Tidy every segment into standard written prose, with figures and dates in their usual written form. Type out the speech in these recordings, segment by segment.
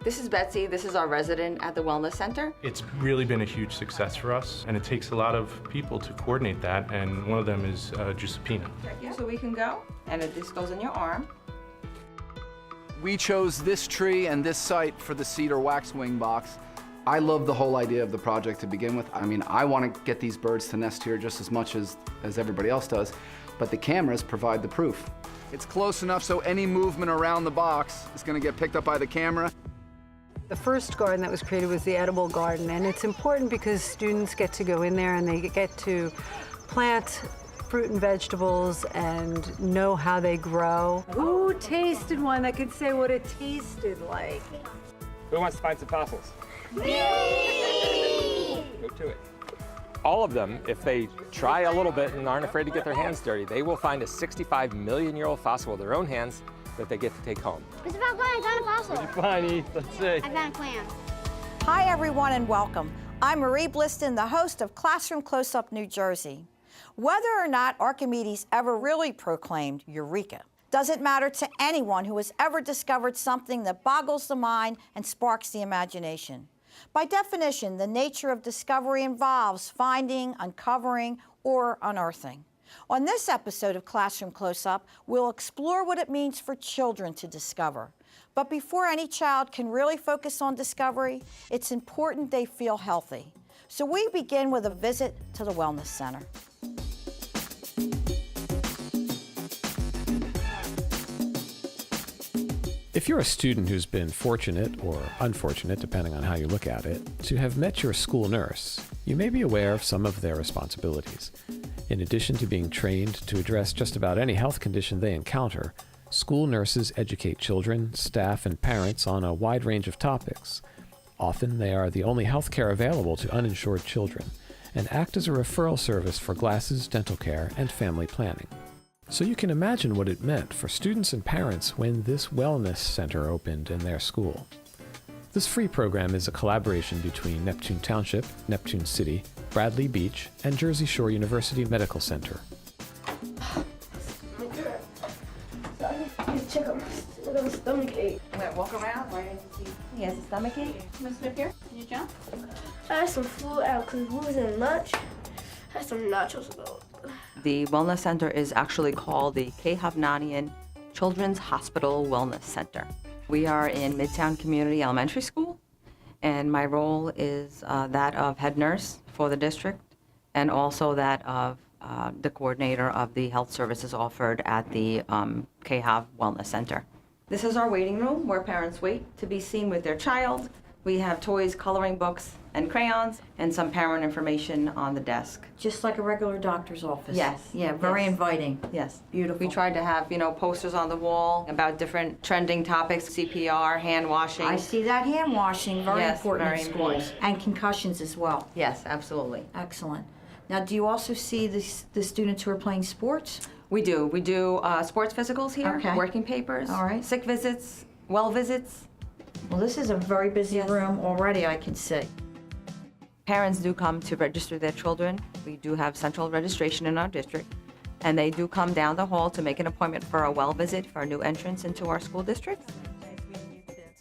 This is Betsy. This is our resident at the Wellness Center. It's really been a huge success for us, and it takes a lot of people to coordinate that, and one of them is Giuseppina. So we can go, and this goes in your arm. We chose this tree and this site for the cedar waxwing box. I love the whole idea of the project to begin with. I mean, I want to get these birds to nest here just as much as everybody else does, but the cameras provide the proof. It's close enough so any movement around the box is going to get picked up by the camera. The first garden that was created was the edible garden, and it's important because students get to go in there and they get to plant fruit and vegetables and know how they grow. Who tasted one that could say what it tasted like? Who wants to find some fossils? Me! Go to it. All of them, if they try a little bit and aren't afraid to get their hands dirty, they will find a 65-million-year-old fossil with their own hands that they get to take home. It's about going. I found a fossil. What'd you find, Eve? Let's see. I found a clam. Hi, everyone, and welcome. I'm Marie Bliston, the host of Classroom Close-Up New Jersey. Whether or not Archimedes ever really proclaimed Eureka doesn't matter to anyone who has ever discovered something that boggles the mind and sparks the imagination. By definition, the nature of discovery involves finding, uncovering, or unearthing. On this episode of Classroom Close-Up, we'll explore what it means for children to discover. But before any child can really focus on discovery, it's important they feel healthy. So we begin with a visit to the Wellness Center. If you're a student who's been fortunate or unfortunate, depending on how you look at it, to have met your school nurse, you may be aware of some of their responsibilities. In addition to being trained to address just about any health condition they encounter, school nurses educate children, staff, and parents on a wide range of topics. Often they are the only health care available to uninsured children and act as a referral service for glasses, dental care, and family planning. So you can imagine what it meant for students and parents when this wellness center opened in their school. This free program is a collaboration between Neptune Township, Neptune City, Bradley Beach, and Jersey Shore University Medical Center. Check out my stomach ache. I'm gonna walk around right into see. He has a stomach ache. You wanna sit up here? Can you jump? I had some food out because we was in lunch. I had some nachos though. The Wellness Center is actually called the Hovanian Children's Hospital Wellness Center. We are in Midtown Community Elementary School, and my role is that of head nurse for the district and also that of the coordinator of the health services offered at the K-Hov Wellness Center. This is our waiting room where parents wait to be seen with their child. We have toys, coloring books, and crayons, and some parent information on the desk. Just like a regular doctor's office. Yes. Yeah, very Yes. inviting. Yes. Beautiful. We tried to have, posters on the wall about different trending topics, CPR, hand washing. I see that hand washing, very Yes, important very in schools. important. And concussions as well. Yes, absolutely. Excellent. Now, do you also see the students who are playing sports? We do. We do sports physicals here, Okay. working papers, All right. sick visits, well visits. Well, this is a very busy Yes. room already, I can see. Parents do come to register their children. We do have central registration in our district, and they do come down the hall to make an appointment for a well visit for new entrants into our school district.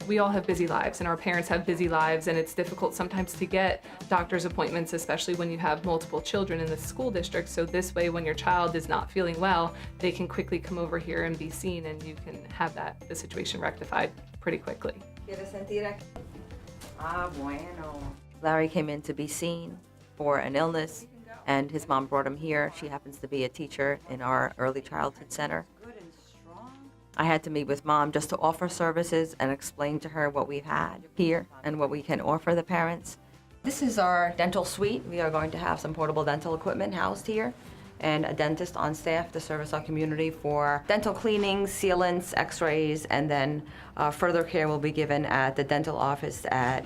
We all have busy lives, and our parents have busy lives, and it's difficult sometimes to get doctor's appointments, especially when you have multiple children in the school district. So this way, when your child is not feeling well, they can quickly come over here and be seen, and you can have the situation rectified pretty quickly. Larry came in to be seen for an illness, and his mom brought him here. She happens to be a teacher in our early childhood center. I had to meet with Mom just to offer services and explain to her what we've had here and what we can offer the parents. This is our dental suite. We are going to have some portable dental equipment housed here and a dentist on staff to service our community for dental cleanings, sealants, x-rays, and then further care will be given at the dental office at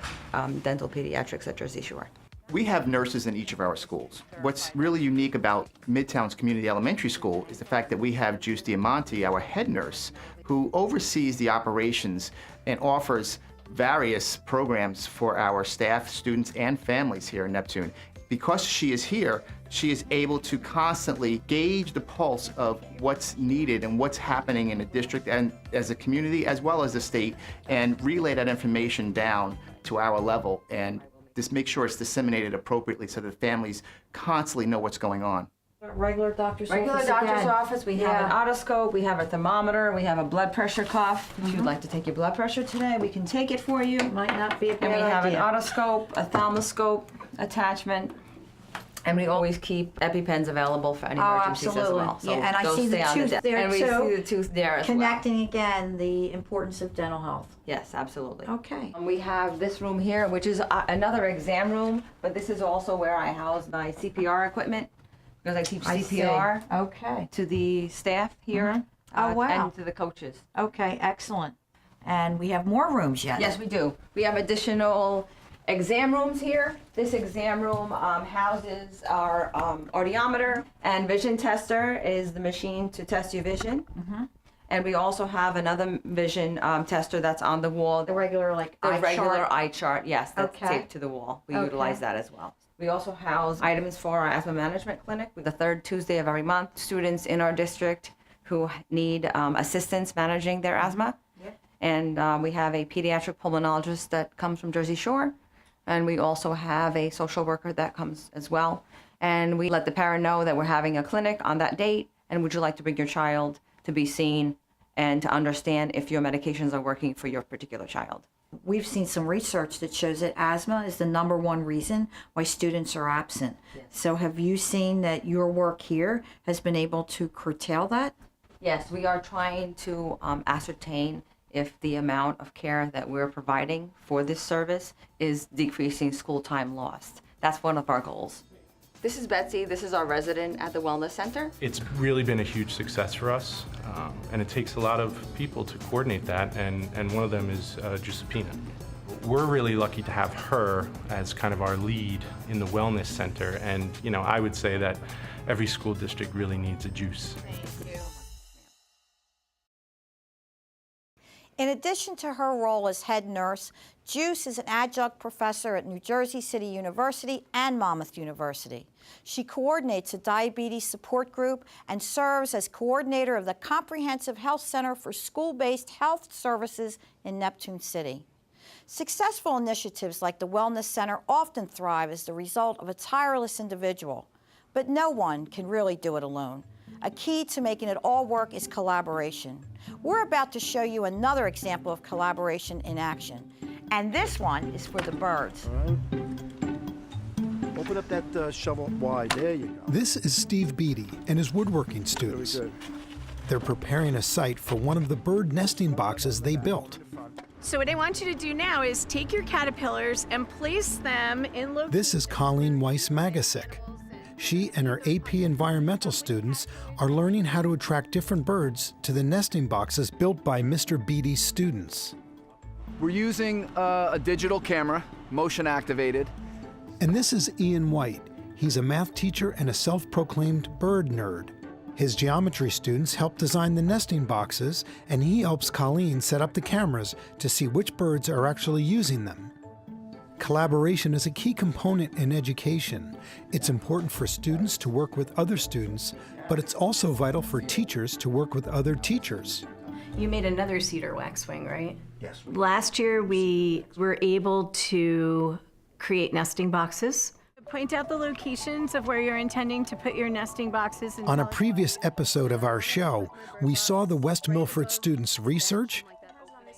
Dental Pediatrics at Jersey Shore. We have nurses in each of our schools. What's really unique about Midtown's Community Elementary School is the fact that we have Juice Diamanti, our head nurse, who oversees the operations and offers various programs for our staff, students, and families here in Neptune. Because she is here, She is able to constantly gauge the pulse of what's needed and what's happening in the district and as a community as well as the state, and relay that information down to our level and just make sure it's disseminated appropriately so that families constantly know what's going on. Regular doctor's Regular office doctor's again. office, we have an otoscope, we have a thermometer, we have a blood pressure cuff. If you'd like to take your blood pressure today, we can take it for you. Might not be a bad And we have an idea. otoscope, a thalamuscope attachment. And we always keep EpiPens available for any emergencies as absolutely. well. Yeah, and I those see the stay on tooth desk. there, and we too. see the tooth there as well. Connecting again the importance of dental health. Yes, absolutely. Okay. We have this room here, which is another exam room, but this is also where I house my CPR equipment, because I teach CPR Okay. to the staff here. Oh, wow. And to the coaches. Okay, excellent. And we have more rooms yet. Yes, we do. We have additional exam rooms here. This exam room houses our audiometer, and vision tester is the machine to test your vision. And we also have another vision tester that's on the wall. The regular, like, The eye regular chart. eye chart, yes, that's Okay. taped to the wall. We Okay. utilize that as well. We also house items for our asthma management clinic. The third Tuesday of every month, students in our district who need assistance managing their asthma. And we have a pediatric pulmonologist that comes from Jersey Shore. And we also have a social worker that comes as well. And we let the parent know that we're having a clinic on that date, and would you like to bring your child to be seen and to understand if your medications are working for your particular child. We've seen some research that shows that asthma is the #1 reason why students are absent. So have you seen that your work here has been able to curtail that? Yes, we are trying to ascertain if the amount of care that we're providing for this service is decreasing school time lost. That's one of our goals. This is Betsy. This is our resident at the Wellness Center. It's really been a huge success for us, and it takes a lot of people to coordinate that, and one of them is Giuseppina. We're really lucky to have her as kind of our lead in the Wellness Center, and I would say that every school district really needs a Juice. In addition to her role as head nurse, Juice is an adjunct professor at New Jersey City University and Monmouth University. She coordinates a diabetes support group and serves as coordinator of the Comprehensive Health Center for School-Based Health Services in Neptune City. Successful initiatives like the Wellness Center often thrive as the result of a tireless individual, but no one can really do it alone. A key to making it all work is collaboration. We're about to show you another example of collaboration in action. And this one is for the birds. All right. Open up that shovel wide. There you go. This is Steve Beatty and his woodworking students. Very good. They're preparing a site for one of the bird nesting boxes they built. So what I want you to do now is take your caterpillars and place them in This is Colleen Weiss-Magasic. She and her AP Environmental students are learning how to attract different birds to the nesting boxes built by Mr. Beatty's students. We're using a digital camera, motion activated. And this is Ian White. He's a math teacher and a self-proclaimed bird nerd. His geometry students help design the nesting boxes, and he helps Colleen set up the cameras to see which birds are actually using them. Collaboration is a key component in education. It's important for students to work with other students, but it's also vital for teachers to work with other teachers. You made another cedar waxwing, right? Yes. Last year we were able to create nesting boxes. Point out the locations of where you're intending to put your nesting boxes. On a previous episode of our show, we saw the West Milford students research,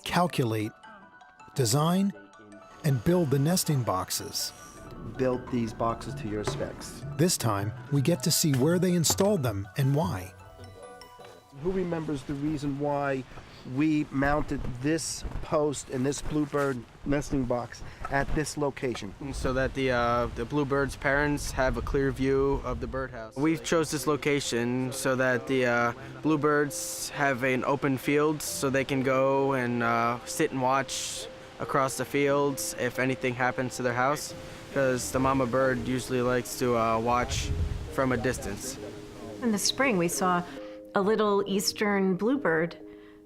calculate, design, and build the nesting boxes. Built these boxes to your specs. This time, we get to see where they installed them and why. Who remembers the reason why we mounted this post and this bluebird nesting box at this location? So that the bluebird's parents have a clear view of the birdhouse. We chose this location so that the bluebirds have an open field so they can go and sit and watch across the fields if anything happens to their house, because the mama bird usually likes to watch from a distance. In the spring we saw a little eastern bluebird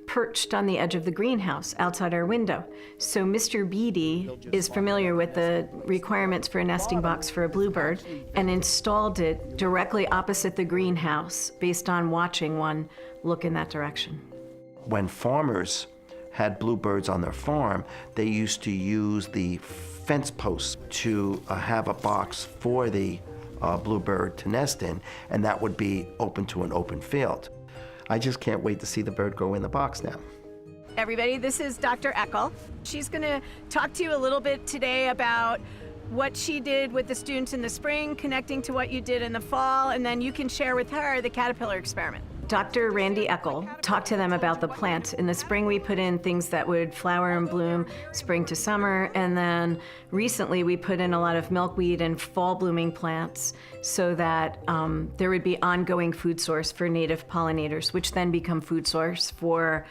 perched on the edge of the greenhouse outside our window. So Mr. Beatty is familiar with the requirements for a nesting box for a bluebird and installed it directly opposite the greenhouse based on watching one look in that direction. When farmers had bluebirds on their farm, they used to use the fence posts to have a box for the bluebird to nest in, and that would be open to an open field. I just can't wait to see the bird go in the box now. Everybody, this is Dr. Eckel. She's going to talk to you a little bit today about what she did with the students in the spring, connecting to what you did in the fall, and then you can share with her the caterpillar experiment. Dr. Randy Eckel talked to them about the plants. In the spring, we put in things that would flower and bloom spring to summer, and then recently we put in a lot of milkweed and fall blooming plants so that there would be ongoing food source for native pollinators, which then become food source for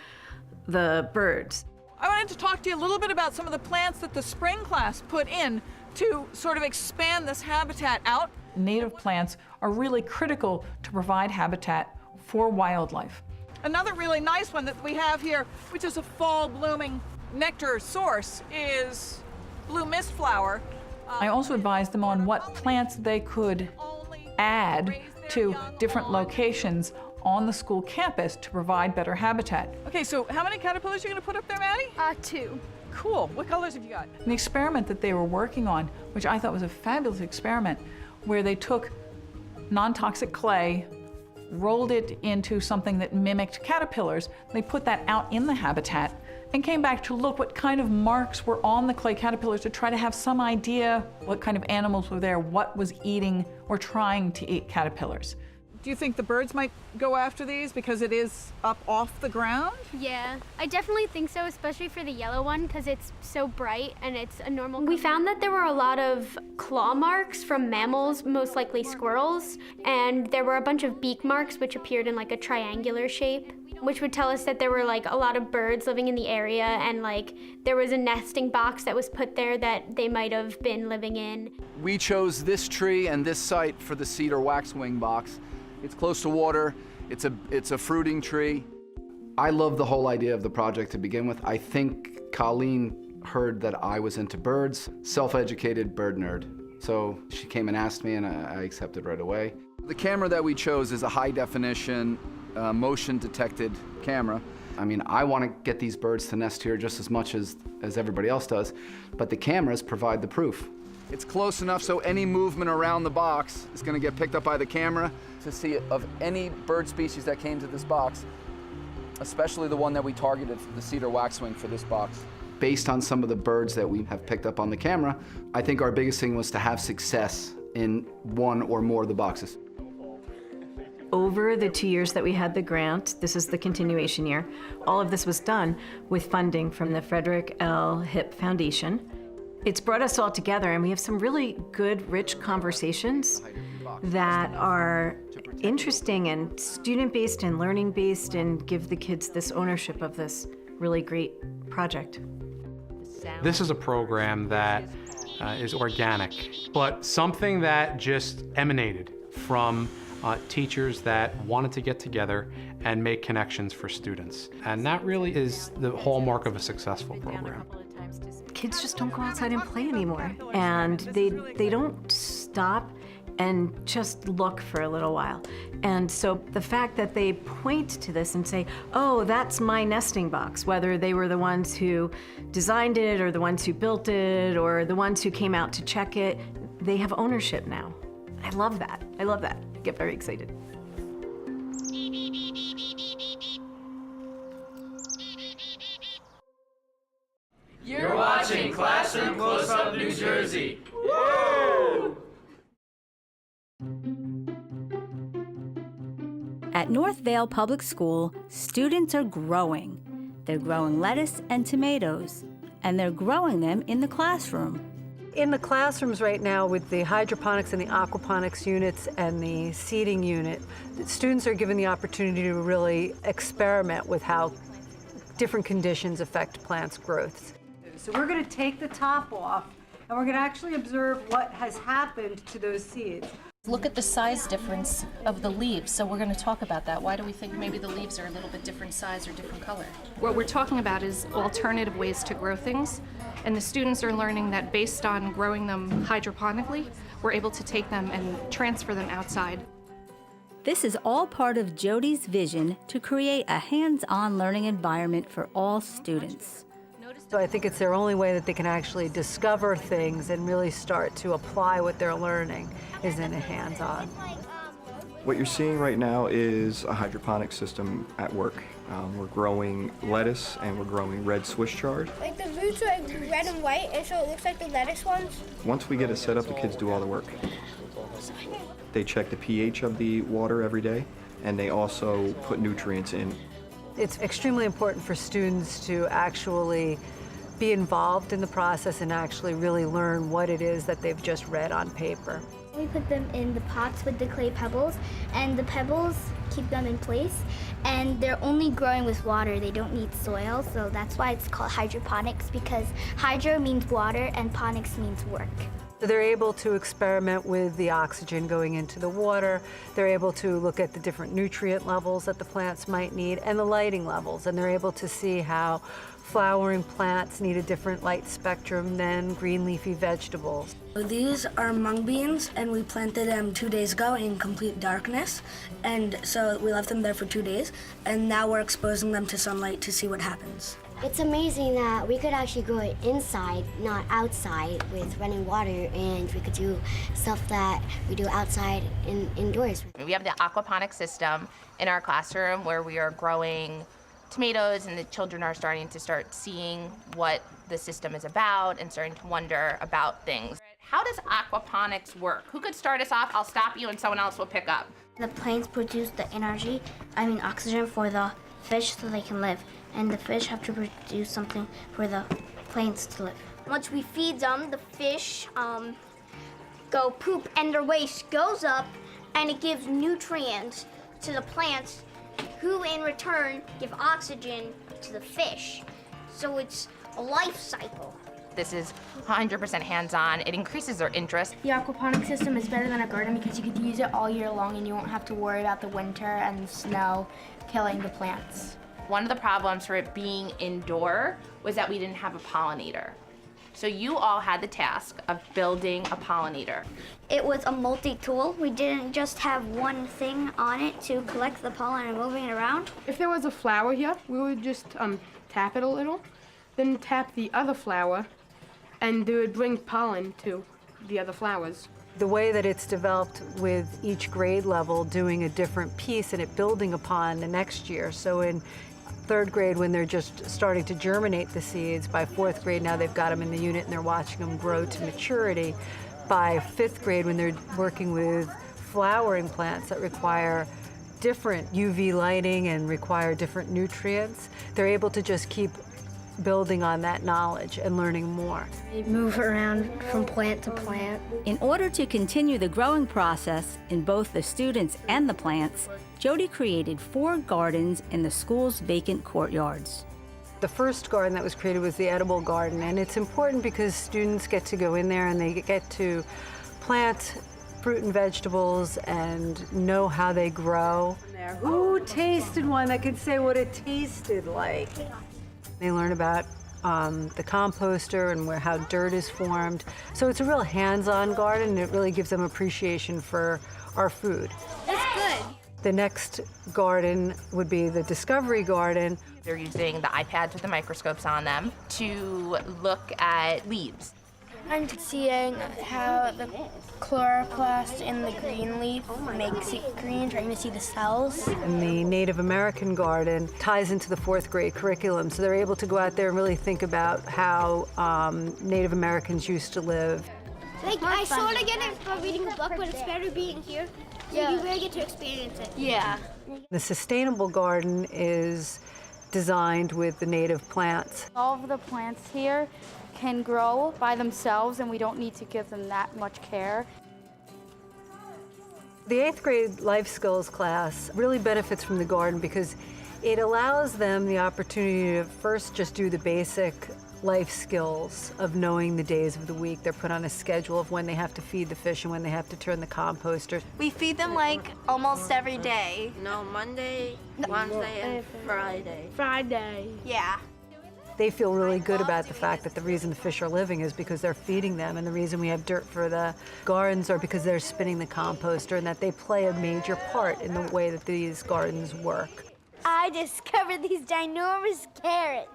the birds. I wanted to talk to you a little bit about some of the plants that the spring class put in to sort of expand this habitat out. Native plants are really critical to provide habitat for wildlife. Another really nice one that we have here, which is a fall blooming nectar source, is blue mist flower. I also advised them on what plants they could add to different locations on the school campus to provide better habitat. Okay, so how many caterpillars are you going to put up there, Maddie? 2. Cool. What colors have you got? An experiment that they were working on, which I thought was a fabulous experiment, where they took non-toxic clay, rolled it into something that mimicked caterpillars. They put that out in the habitat and came back to look what kind of marks were on the clay caterpillars to try to have some idea what kind of animals were there, what was eating or trying to eat caterpillars. Do you think the birds might go after these because it is up off the ground? Yeah, I definitely think so, especially for the yellow one because it's so bright and it's a normal. We found that there were a lot of claw marks from mammals, most likely squirrels, and there were a bunch of beak marks which appeared in like a triangular shape, which would tell us that there were like a lot of birds living in the area and like there was a nesting box that was put there that they might have been living in. We chose this tree and this site for the cedar waxwing box. It's close to water, it's a fruiting tree. I love the whole idea of the project to begin with. I think Colleen heard that I was into birds, self-educated bird nerd. So she came and asked me and I accepted right away. The camera that we chose is a high definition, motion detected camera. I mean, I want to get these birds to nest here just as much as everybody else does, but the cameras provide the proof. It's close enough so any movement around the box is going to get picked up by the camera to see of any bird species that came to this box, especially the one that we targeted for the cedar waxwing for this box. Based on some of the birds that we have picked up on the camera, I think our biggest thing was to have success in one or more of the boxes. Over the 2 years that we had the grant, this is the continuation year, all of this was done with funding from the Frederick L. Hip Foundation. It's brought us all together and we have some really good, rich conversations that are interesting and student-based and learning-based and give the kids this ownership of this really great project. This is a program that is organic, but something that just emanated from teachers that wanted to get together and make connections for students. And that really is the hallmark of a successful program. Kids just don't go outside and play anymore. And they don't stop and just look for a little while. And so the fact that they point to this and say, oh, that's my nesting box, whether they were the ones who designed it or the ones who built it or the ones who came out to check it, they have ownership now. I love that. I love that. I get very excited. You're watching Classroom Close-Up New Jersey. Woo! At North Vale Public School, students are growing. They're growing lettuce and tomatoes, and they're growing them in the classroom. In the classrooms right now with the hydroponics and the aquaponics units and the seeding unit, students are given the opportunity to really experiment with how different conditions affect plants' growth. So we're going to take the top off and we're going to actually observe what has happened to those seeds. Look at the size difference of the leaves. So we're going to talk about that. Why do we think maybe the leaves are a little bit different size or different color? What we're talking about is alternative ways to grow things. And the students are learning that based on growing them hydroponically, we're able to take them and transfer them outside. This is all part of Jody's vision to create a hands-on learning environment for all students. So I think it's their only way that they can actually discover things and really start to apply what they're learning is in a hands-on. What you're seeing right now is a hydroponic system at work. We're growing lettuce and we're growing red Swiss chard. Like the roots are like red and white, and so it looks like the lettuce ones. Once we get it set up, the kids do all the work. They check the pH of the water every day, and they also put nutrients in. It's extremely important for students to actually be involved in the process and actually really learn what it is that they've just read on paper. We put them in the pots with the clay pebbles, and the pebbles keep them in place, and they're only growing with water. They don't need soil, so that's why it's called hydroponics, because hydro means water and ponics means work. So they're able to experiment with the oxygen going into the water. They're able to look at the different nutrient levels that the plants might need and the lighting levels, and they're able to see how flowering plants need a different light spectrum than green leafy vegetables. These are mung beans, and we planted them 2 days ago in complete darkness, and so we left them there for 2 days, and now we're exposing them to sunlight to see what happens. It's amazing that we could actually grow it inside, not outside, with running water, and we could do stuff that we do outside indoors. We have the aquaponics system in our classroom where we are growing tomatoes, and the children are starting to seeing what the system is about and starting to wonder about things. How does aquaponics work? Who could start us off? I'll stop you and someone else will pick up. The plants produce the oxygen for the fish so they can live, and the fish have to produce something for the plants to live. Once we feed them, the fish go poop, and their waste goes up, and it gives nutrients to the plants, who in return give oxygen to the fish. So it's a life cycle. This is 100% hands-on. It increases their interest. The aquaponic system is better than a garden because you could use it all year long and you won't have to worry about the winter and the snow killing the plants. One of the problems for it being indoor was that we didn't have a pollinator. So you all had the task of building a pollinator. It was a multi-tool. We didn't just have one thing on it to collect the pollen and moving it around. If there was a flower here, we would just tap it a little, then tap the other flower, and they would bring pollen to the other flowers. The way that it's developed with each grade level doing a different piece and it building upon the next year. So in third grade, when they're just starting to germinate the seeds, by fourth grade now they've got them in the unit and they're watching them grow to maturity. By fifth grade, when they're working with flowering plants that require different UV lighting and require different nutrients, they're able to just keep building on that knowledge and learning more. They move around from plant to plant. In order to continue the growing process in both the students and the plants, Jody created 4 gardens in the school's vacant courtyards. The first garden that was created was the edible garden, and it's important because students get to go in there and they get to plant fruit and vegetables and know how they grow. Who tasted one that could say what it tasted like? They learn about the composter and how dirt is formed. So it's a real hands-on garden, and it really gives them appreciation for our food. That's good. The next garden would be the Discovery Garden. They're using the iPads with the microscopes on them to look at leaves. I'm seeing how the chloroplast in the green leaf makes it green, trying to see the cells. And the Native American garden ties into the fourth grade curriculum, so they're able to go out there and really think about how Native Americans used to live. Like, I sort of get it from reading the book, but it's better being here. Yeah. You really get to experience it. Yeah. The sustainable garden is designed with the native plants. All of the plants here can grow by themselves, and we don't need to give them that much care. The 8th grade life skills class really benefits from the garden because it allows them the opportunity to first just do the basic life skills of knowing the days of the week. They're put on a schedule of when they have to feed the fish and when they have to turn the composter. We feed them like almost every day. No, Monday, Wednesday, and Friday. Friday. Yeah. They feel really good about the fact that the reason the fish are living is because they're feeding them, and the reason we have dirt for the gardens are because they're spinning the composter, and that they play a major part in the way that these gardens work. I discovered these ginormous carrots.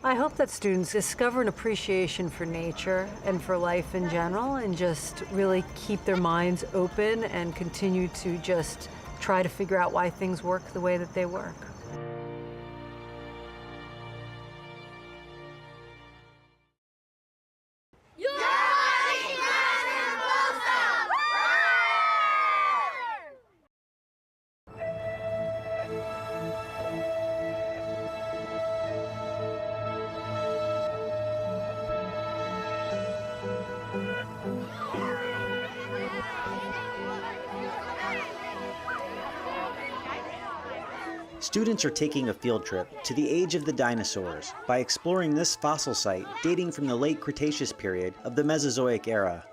I hope that students discover an appreciation for nature and for life in general, and just really keep their minds open and continue to just try to figure out why things work the way that they work. Students are taking a field trip to the age of the dinosaurs by exploring this fossil site dating from the late Cretaceous period of the Mesozoic era,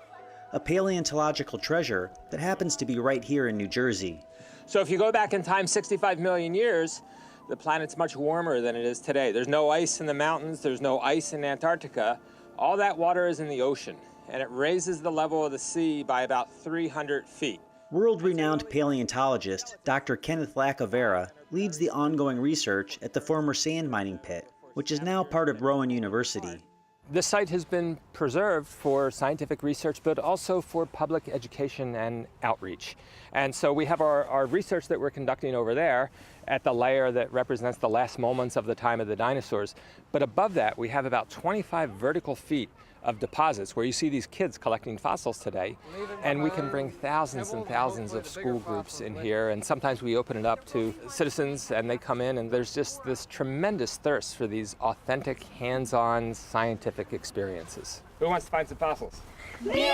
a paleontological treasure that happens to be right here in New Jersey. So if you go back in time 65 million years, the planet's much warmer than it is today. There's no ice in the mountains, there's no ice in Antarctica. All that water is in the ocean, and it raises the level of the sea by about 300 feet. World-renowned paleontologist Dr. Kenneth Lacovera leads the ongoing research at the former sand mining pit, which is now part of Rowan University. This site has been preserved for scientific research, but also for public education and outreach. And so we have our research that we're conducting over there at the layer that represents the last moments of the time of the dinosaurs. But above that, we have about 25 vertical feet of deposits where you see these kids collecting fossils today. And we can bring thousands and thousands of school groups in here, and sometimes we open it up to citizens and they come in, and there's just this tremendous thirst for these authentic, hands-on scientific experiences. Who wants to find some fossils? Me!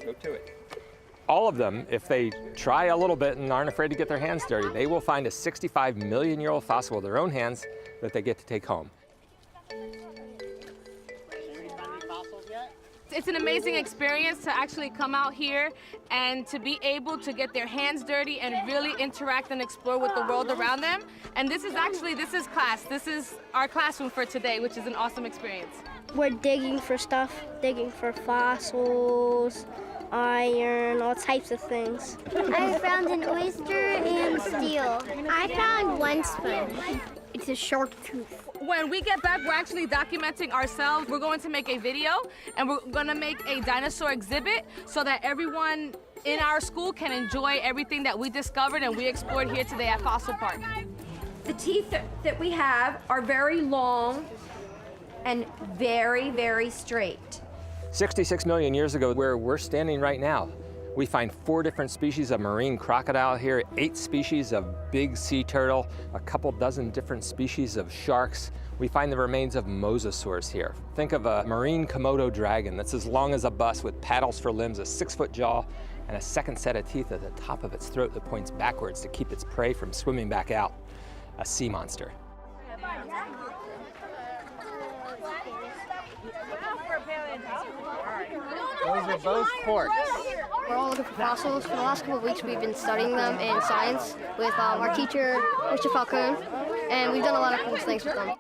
Go to it. All of them, if they try a little bit and aren't afraid to get their hands dirty, they will find a 65-million-year-old fossil with their own hands that they get to take home. It's an amazing experience to actually come out here and to be able to get their hands dirty and really interact and explore with the world around them. And this is class. This is our classroom for today, which is an awesome experience. We're digging for stuff, digging for fossils, iron, all types of things. I found an oyster and steel. I found one sponge. It's a shark tooth. When we get back, we're actually documenting ourselves. We're going to make a video, and we're going to make a dinosaur exhibit so that everyone in our school can enjoy everything that we discovered and we explored here today at Fossil Park. The teeth that we have are very long and very, very straight. 66 million years ago, where we're standing right now, we find 4 different species of marine crocodile here, 8 species of big sea turtle, a couple dozen different species of sharks. We find the remains of mosasaurs here. Think of a marine Komodo dragon that's as long as a bus with paddles for limbs, a 6-foot jaw, and a second set of teeth at the top of its throat that points backwards to keep its prey from swimming back out. A sea monster. Those are both forks. We're all looking for fossils. For the last couple of weeks, we've been studying them in science with our teacher, Mr. Falcone, and we've done a lot of cool things with them.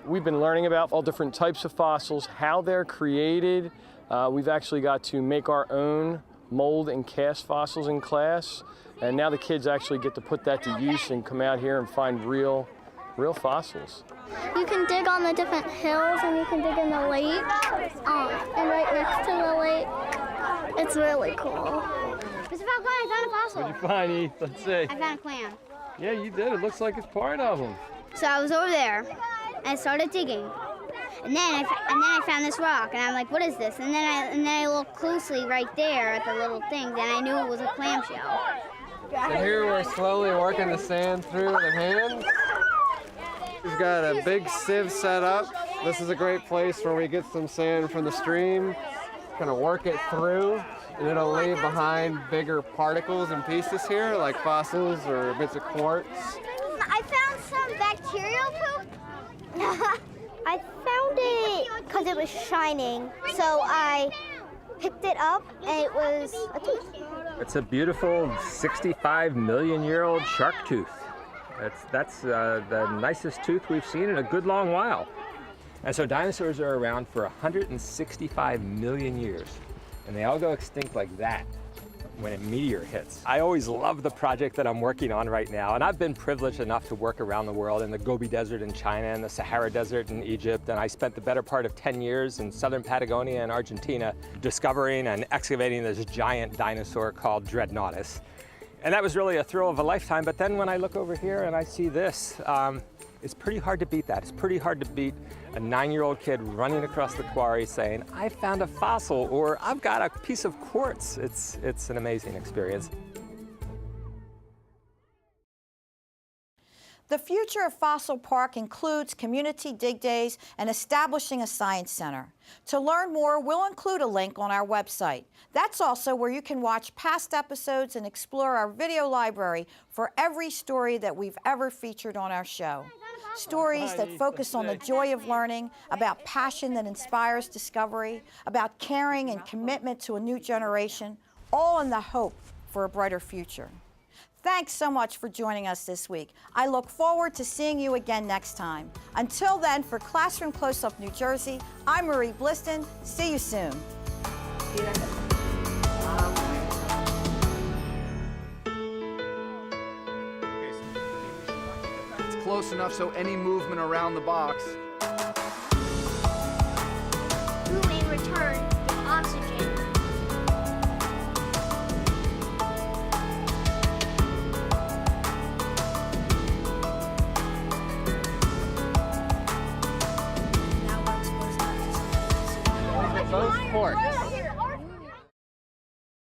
We've been learning about all different types of fossils, how they're created. We've actually got to make our own mold and cast fossils in class, and now the kids actually get to put that to use and come out here and find real fossils. You can dig on the different hills, and you can dig in the lake, and right next to the lake. It's really cool. Mr. Falcone, I found a fossil. What'd you find, Eve? Let's see. I found a clam. Yeah, you did. It looks like it's part of them. So I was over there, and I started digging. And then I found this rock, and I'm like, what is this? And then I looked closely right there at the little things, and I knew it was a clamshell. So here we're slowly working the sand through with the hands. We've got a big sieve set up. This is a great place where we get some sand from the stream, kind of work it through, and it'll leave behind bigger particles and pieces here, like fossils or bits of quartz. I found some bacterial poop. I it because it was shining. So I picked it up and it was a tooth. It's a beautiful 65 million year old shark tooth. That's the nicest tooth we've seen in a good long while. And so dinosaurs are around for 165 million years, and they all go extinct like that when a meteor hits. I always love the project that I'm working on right now, and I've been privileged enough to work around the world in the Gobi Desert in China and the Sahara Desert in Egypt, and I spent the better part of 10 years in southern Patagonia and Argentina discovering and excavating this giant dinosaur called Dreadnoughtus. And that was really a thrill of a lifetime, but then when I look over here and I see this, it's pretty hard to beat that. It's pretty hard to beat a 9-year-old kid running across the quarry saying, I found a fossil, or I've got a piece of quartz. It's an amazing experience. The future of Fossil Park includes community dig days and establishing a science center. To learn more, we'll include a link on our website. That's also where you can watch past episodes and explore our video library for every story that we've ever featured on our show. Stories that focus on the joy of learning, about passion that inspires discovery, about caring and commitment to a new generation, all in the hope for a brighter future. Thanks so much for joining us this week. I look forward to seeing you again next time. Until then, for Classroom Close-Up New Jersey, I'm Marie Bliston. See you soon. It's close enough so any movement around the box. Who in return give oxygen